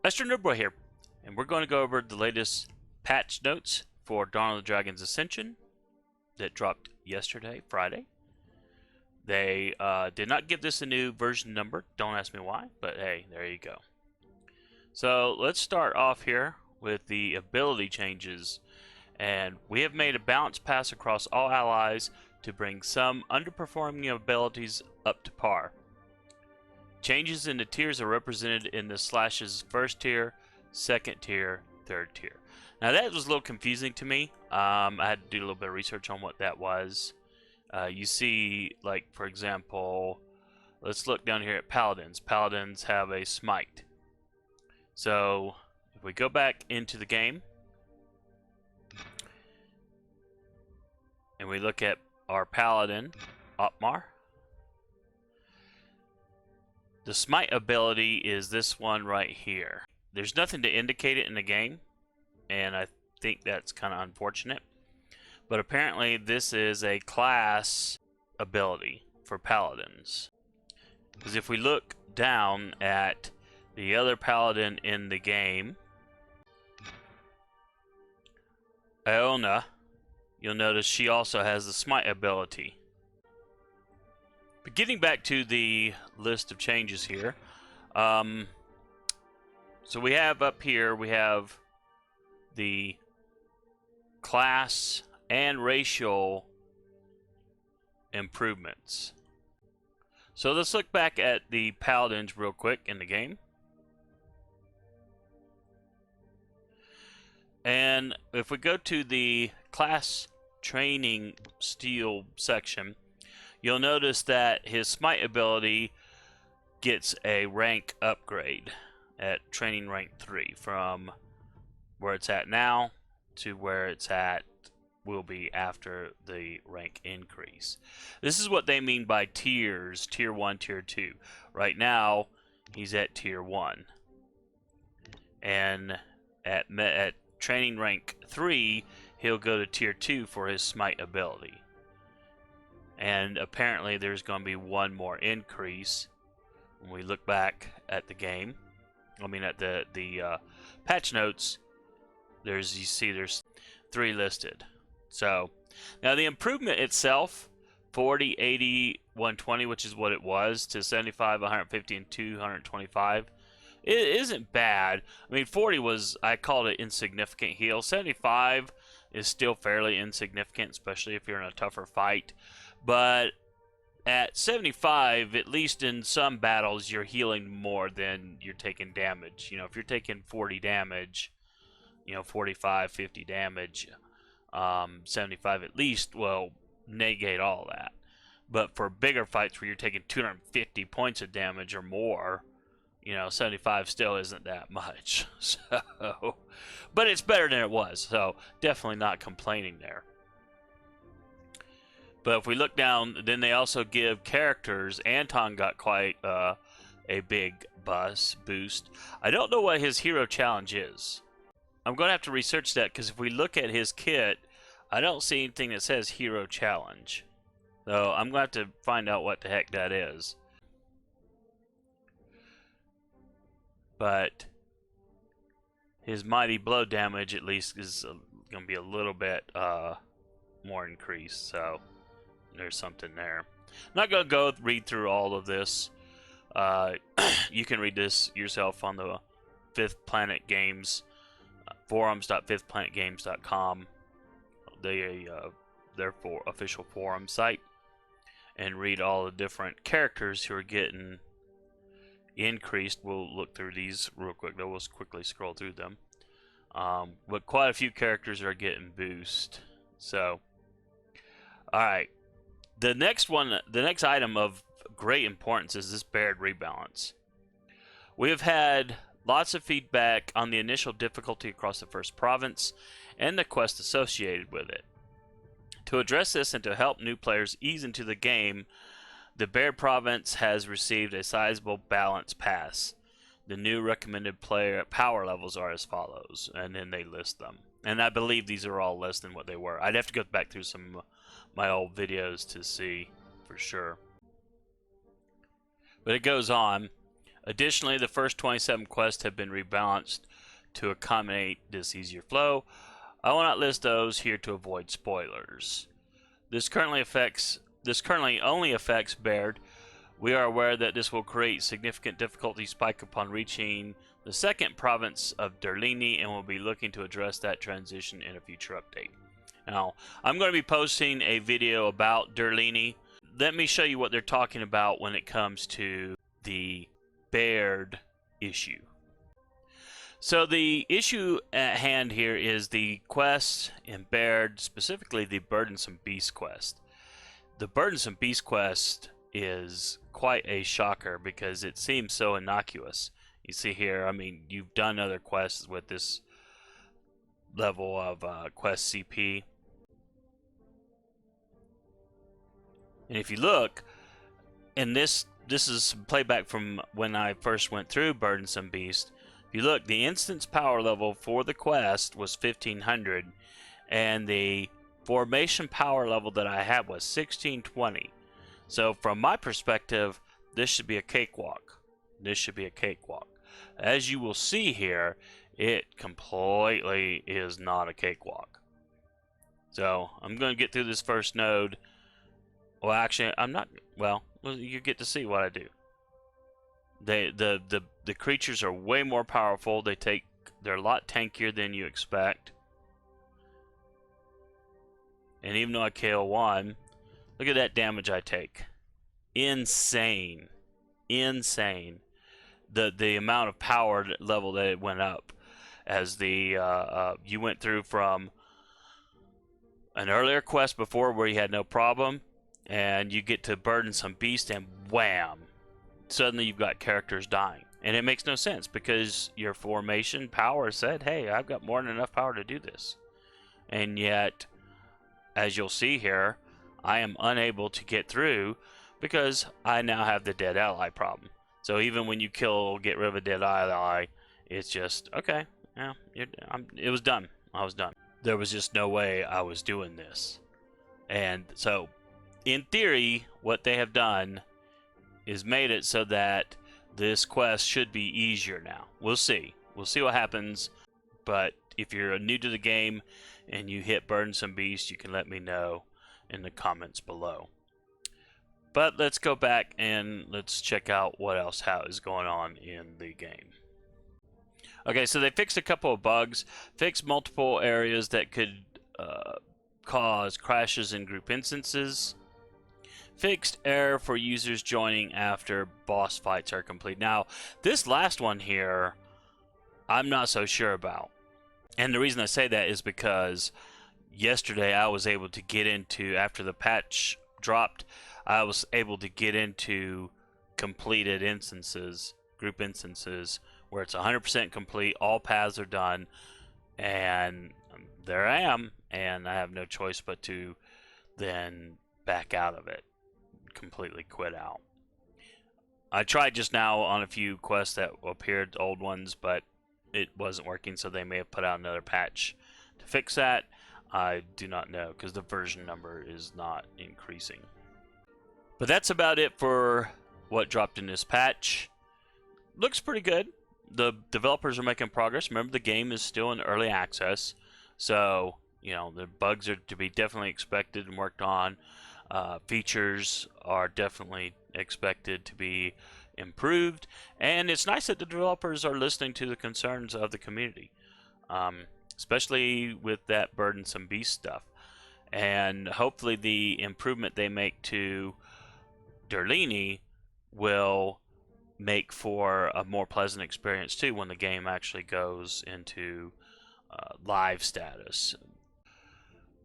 AstroNerdBoy here, and we're going to go over the latest patch notes for Dawn of the Dragon's Ascension that dropped yesterday, Friday. They did not give this a new version number. Don't ask me why, but hey, there you go. So let's start off here with the ability changes. And we have made a balance pass across all allies to bring some underperforming abilities up to par. Changes in the tiers are represented in the slash's first tier, second tier, third tier. Now that was a little confusing to me. I had to do a little bit of research on what that was. You see, like, for example, let's look down here at Paladins. Paladins have a Smite. So if we go back into the game and we look at our Paladin, Otmar, the Smite ability is this one right here. There's nothing to indicate it in the game, and I think that's kind of unfortunate. But apparently this is a class ability for Paladins. Because if we look down at the other Paladin in the game, Iona, you'll notice she also has the Smite ability. But getting back to the list of changes here, so we have up here, we have the class and racial improvements. So let's look back at the Paladins real quick in the game. And if we go to the class training steel section, you'll notice that his Smite ability gets a rank upgrade at training rank 3 from where it's at now to where it's at will be after the rank increase. This is what they mean by tiers, tier 1, tier 2. Right now he's at tier 1. And at training rank 3 he'll go to tier 2 for his Smite ability. And apparently there's going to be one more increase when we look back at the game. I mean at the patch notes. You see there's 3 listed. So now the improvement itself, 40, 80, 120, which is what it was, to 75, 150, and 225, it isn't bad. I mean 40 was, I called it insignificant heal. 75 is still fairly insignificant, especially if you're in a tougher fight. But at 75, at least in some battles, you're healing more than you're taking damage. You know, if you're taking 40 damage, you know, 45, 50 damage, 75 at least will negate all that. But for bigger fights where you're taking 250 points of damage or more, you know, 75 still isn't that much. So, but it's better than it was. So definitely not complaining there. But if we look down, then they also give characters. Anton got quite a big boost. I don't know what his hero challenge is. I'm going to have to research that, because if we look at his kit, I don't see anything that says hero challenge. So I'm going to have to find out what the heck that is. But his mighty blow damage at least is going to be a little bit more increased. So there's something there. I'm not going to go read through all of this. You can read this yourself on the Fifth Planet Games forums.fifthplanetgames.com, their official forum site, and read all the different characters who are getting increased. We'll look through these real quick, though. We'll quickly scroll through them. But quite a few characters are getting boost. So, alright. The next item of great importance is this Baird rebalance. We have had lots of feedback on the initial difficulty across the first province and the quest associated with it. To address this and to help new players ease into the game, the Baird province has received a sizable balance pass. The new recommended player power levels are as follows, and then they list them. And I believe these are all less than what they were. I'd have to go back through some of my old videos to see for sure. But it goes on. Additionally, the first 27 quests have been rebalanced to accommodate this easier flow. I will not list those here to avoid spoilers. This currently only affects Baird. We are aware that this will create significant difficulty spike upon reaching the second province of Derlini, and we'll be looking to address that transition in a future update. Now, I'm going to be posting a video about Derlini. Let me show you what they're talking about when it comes to the Baird issue. So the issue at hand here is the quest in Baird, specifically the Burdensome Beast quest. The Burdensome Beast quest is quite a shocker because it seems so innocuous. You see here, I mean, you've done other quests with this level of quest CP. And if you look, and this is playback from when I first went through Burdensome Beast. If you look, the instance power level for the quest was 1500, and the formation power level that I had was 1620. So from my perspective, this should be a cakewalk. This should be a cakewalk. As you will see here, it completely is not a cakewalk. So I'm going to get through this first node. Well, actually, I'm not. Well, you get to see what I do. The creatures are way more powerful. They're a lot tankier than you expect. And even though I KO one, look at that damage I take. Insane. Insane. The amount of power level that it went up as you went through from an earlier quest before where you had no problem, and you get to Burdensome Beast and wham, suddenly you've got characters dying. And it makes no sense because your formation power said, hey, I've got more than enough power to do this. And yet, as you'll see here, I am unable to get through because I now have the dead ally problem. So even when you get rid of a dead ally, it's just, okay, yeah, it was done. I was done. There was just no way I was doing this. And so, in theory, what they have done is made it so that this quest should be easier now. We'll see. We'll see what happens. But if you're new to the game and you hit Burdensome Beast, you can let me know in the comments below. But let's go back and let's check out what else is going on in the game. Okay, so they fixed a couple of bugs, fixed multiple areas that could cause crashes in group instances, fixed error for users joining after boss fights are complete. Now, this last one here, I'm not so sure about. And the reason I say that is because yesterday I was able to get into, after the patch dropped, I was able to get into completed instances, group instances, where it's 100% complete, all paths are done, and there I am, and I have no choice but to then back out of it, completely quit out. I tried just now on a few quests that appeared, old ones, but it wasn't working, so they may have put out another patch to fix that. I do not know, because the version number is not increasing. But that's about it for what dropped in this patch. Looks pretty good. The developers are making progress. Remember, the game is still in early access, so you know the bugs are to be definitely expected and worked on. Features are definitely expected to be improved, and it's nice that the developers are listening to the concerns of the community, especially with that Burdensome Beast stuff. And hopefully the improvement they make to Derlini will make for a more pleasant experience too when the game actually goes into live status.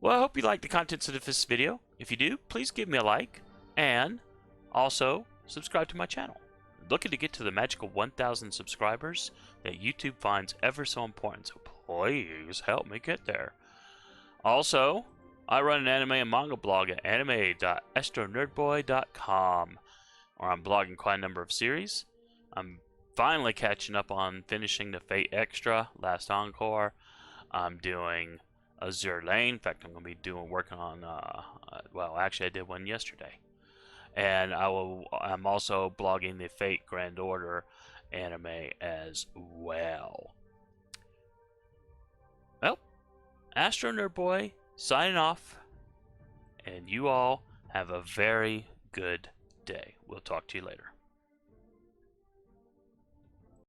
Well, I hope you liked the contents of this video. If you do, please give me a like, and also subscribe to my channel. Looking to get to the magical 1,000 subscribers that YouTube finds ever so important, so please help me get there. Also, I run an anime and manga blog at anime.AstroNerdBoy.com, where I'm blogging quite a number of series. I'm finally catching up on finishing the Fate Extra, Last Encore. I'm doing Azure Lane. In fact, I'm going to be working on, well, actually I did one yesterday. And I'm also blogging the Fate Grand Order anime as well. Well, AstroNerdBoy signing off, and you all have a very good day. We'll talk to you later.